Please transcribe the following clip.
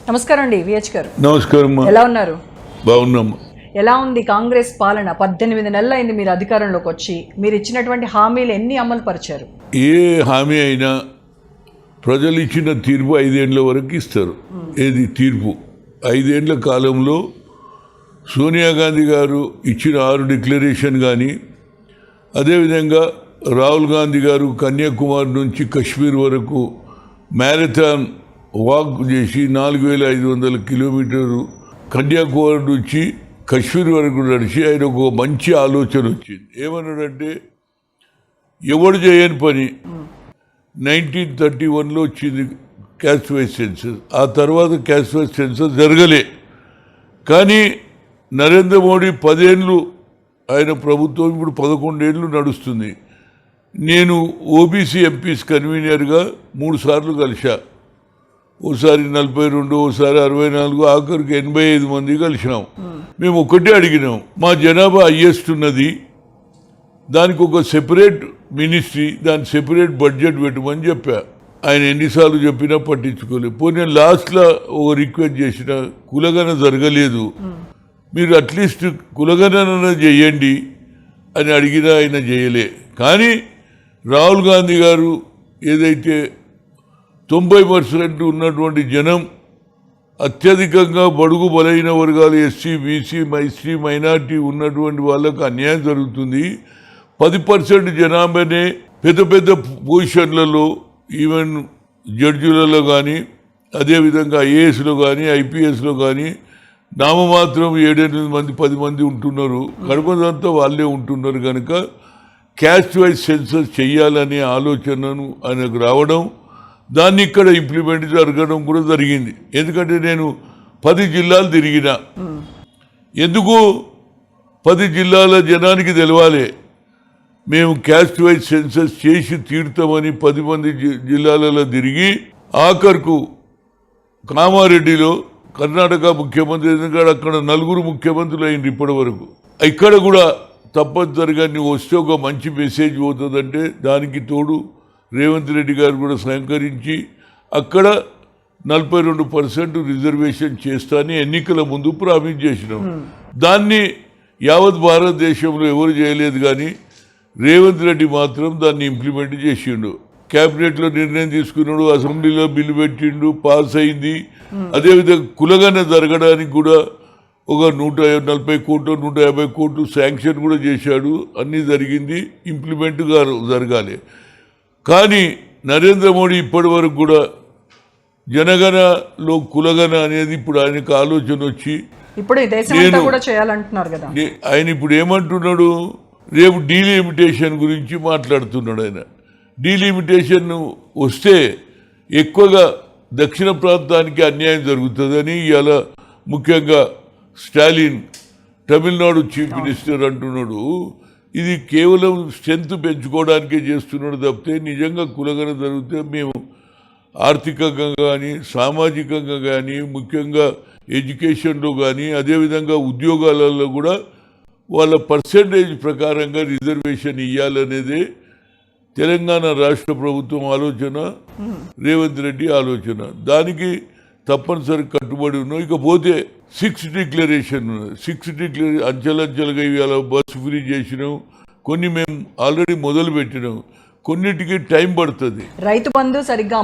నమస్కారం అండి విహెచ్ గారు. నమస్కారం. ఎలా ఉన్నారు? బాగున్నాము. ఎలా ఉంది కాంగ్రెస్ పాలన? 18 నెలలు అయింది మీరు అధికారంలోకి వచ్చి. మీరు ఇచ్చినటువంటి హామీలు ఎన్ని అమలు పరిచారు? ఏ హామీ అయినా ప్రజలు ఇచ్చిన తీర్పు 5 ఏళ్ల వరకు ఇస్తారు. ఏది తీర్పు 5 ఏళ్ల కాలంలో సోనియా గాంధీ గారు ఇచ్చిన 6 డిక్లరేషన్ కానీ, అదేవిధంగా రాహుల్ గాంధీ గారు కన్యాకుమారి నుంచి కశ్మీర్ వరకు మ్యారథాన్ వాక్ చేసి 4500 కిలోమీటర్లు కన్యాకుమారి నుంచి కశ్మీర్ వరకు నడిచి ఆయన ఒక మంచి ఆలోచన వచ్చింది. ఏమన్నాడంటే, ఎవడు చేయని పని 1931లో వచ్చింది క్యాస్ట్ వైజ్ సెన్సస్. ఆ తర్వాత క్యాస్ట్ వైజ్ సెన్సస్ జరగలే. కానీ నరేంద్ర మోడీ 10 ఏళ్ళు ఆయన ప్రభుత్వం, ఇప్పుడు 11 ఏళ్ళు నడుస్తుంది. నేను ఓబీసీ ఎంపీస్ కన్వీనర్గా 3 సార్లు కలిసా. ఓసారి 42, ఓసారి 64, ఆఖరికి 85 మంది కలిసినాం. మేము ఒకటే అడిగినాం, మా జనాభా హైయెస్ట్ ఉన్నది, దానికి ఒక సెపరేట్ మినిస్ట్రీ, దాని సెపరేట్ బడ్జెట్ పెట్టమని చెప్పా. ఆయన ఎన్నిసార్లు చెప్పినా పట్టించుకోలేదు. పోనీ లాస్ట్లో ఒక రిక్వెస్ట్ చేసిన, కులగణ జరగలేదు, మీరు అట్లీస్ట్ కులగణన చేయండి అని అడిగినా ఆయన చేయలే. కానీ రాహుల్ గాంధీ గారు ఏదైతే 90% ఉన్నటువంటి జనం, అత్యధికంగా బడుగు బలైన వర్గాలు, ఎస్సీ, బీసీ, మైనార్టీ ఉన్నటువంటి వాళ్ళకు అన్యాయం జరుగుతుంది. 10% జనాభానే పెద్ద పెద్ద పొజిషన్లలో, ఈవెన్ జడ్జిలలో కానీ, అదేవిధంగా ఐఏఎస్లో కానీ, ఐపీఎస్లో కానీ నామమాత్రం 7-8 మంది 10 మంది ఉంటున్నారు. కడపదంతా వాళ్ళే ఉంటున్నారు. కనుక క్యాస్ట్ వైజ్ సెన్సస్ చేయాలనే ఆలోచనను ఆయనకు రావడం, దాన్ని ఇక్కడ ఇంప్లిమెంట్ జరగడం కూడా జరిగింది. ఎందుకంటే నేను 10 జిల్లాలు తిరిగిన. ఎందుకు 10 జిల్లాల జనానికి తెలవాలి, మేము క్యాస్ట్ వైజ్ సెన్సస్ చేసి తీరుతామని 10 మంది జిల్లాలలో తిరిగి, ఆఖరుకు కామారెడ్డిలో కర్ణాటక ముఖ్యమంత్రి, ఎందుకంటే అక్కడ 4 ముఖ్యమంత్రులు అయింది ఇప్పటి వరకు. ఇక్కడ కూడా తప్పనిసరిగా నువ్వు వస్తే ఒక మంచి మెసేజ్ పోతుందంటే, దానికి తోడు రేవంత్ రెడ్డి గారు కూడా సహకరించి అక్కడ 42% రిజర్వేషన్ చేస్తానని ఎన్నికల ముందు ప్రామిస్ చేసినాం. దాన్ని యావత్ భారతదేశంలో ఎవరు చేయలేదు, కానీ రేవంత్ రెడ్డి మాత్రం దాన్ని ఇంప్లిమెంట్ చేసిండు. క్యాబినెట్లో నిర్ణయం తీసుకున్నాడు, అసెంబ్లీలో బిల్లు పెట్టిండు, పాస్ అయింది. అదేవిధంగా కులగణ జరగడానికి కూడా ఒక 140 కోట్లు 150 కోట్లు శాంక్షన్ కూడా చేశాడు. అన్నీ జరిగింది, ఇంప్లిమెంట్ జరగాలి. కానీ నరేంద్ర మోడీ ఇప్పటి వరకు కూడా జనగణలో కులగణ అనేది ఇప్పుడు ఆయనకు ఆలోచన వచ్చి, ఇప్పుడు ఈ దేశమంతా కూడా చేయాలంటున్నారు కదా. ఆయన ఇప్పుడు ఏమంటున్నాడు, రేపు డీలిమిటేషన్ గురించి మాట్లాడుతున్నాడు. ఆయన డీలిమిటేషన్ వస్తే ఎక్కువగా దక్షిణ ప్రాంతానికి అన్యాయం జరుగుతుందని ఇవాళ ముఖ్యంగా స్టాలిన్ తమిళనాడు చీఫ్ మినిస్టర్ అంటున్నాడు. ఇది కేవలం స్ట్రెంత్ పెంచుకోవడానికే చేస్తున్నాడు తప్పితే, నిజంగా కులగణ జరిగితే మేము ఆర్థికంగా కానీ, సామాజికంగా కానీ, ముఖ్యంగా ఎడ్యుకేషన్లో కానీ, అదేవిధంగా ఉద్యోగాలలో కూడా వాళ్ళ పర్సెంటేజ్ ప్రకారంగా రిజర్వేషన్ ఇవ్వాలనేదే తెలంగాణ రాష్ట్ర ప్రభుత్వం ఆలోచన, రేవంత్ రెడ్డి ఆలోచన. దానికి తప్పనిసరి కట్టుబడి ఉన్నాం. ఇకపోతే 6 డిక్లరేషన్, 6 డిక్లరేషన్ అంచెలంచెలుగా ఇవాళ బస్సు ఫ్రీ చేసినాం. కొన్ని మేము ఆల్రెడీ మొదలు పెట్టినాం, కొన్నిటికి టైం పడుతుంది. రైతు బంధు సరిగ్గా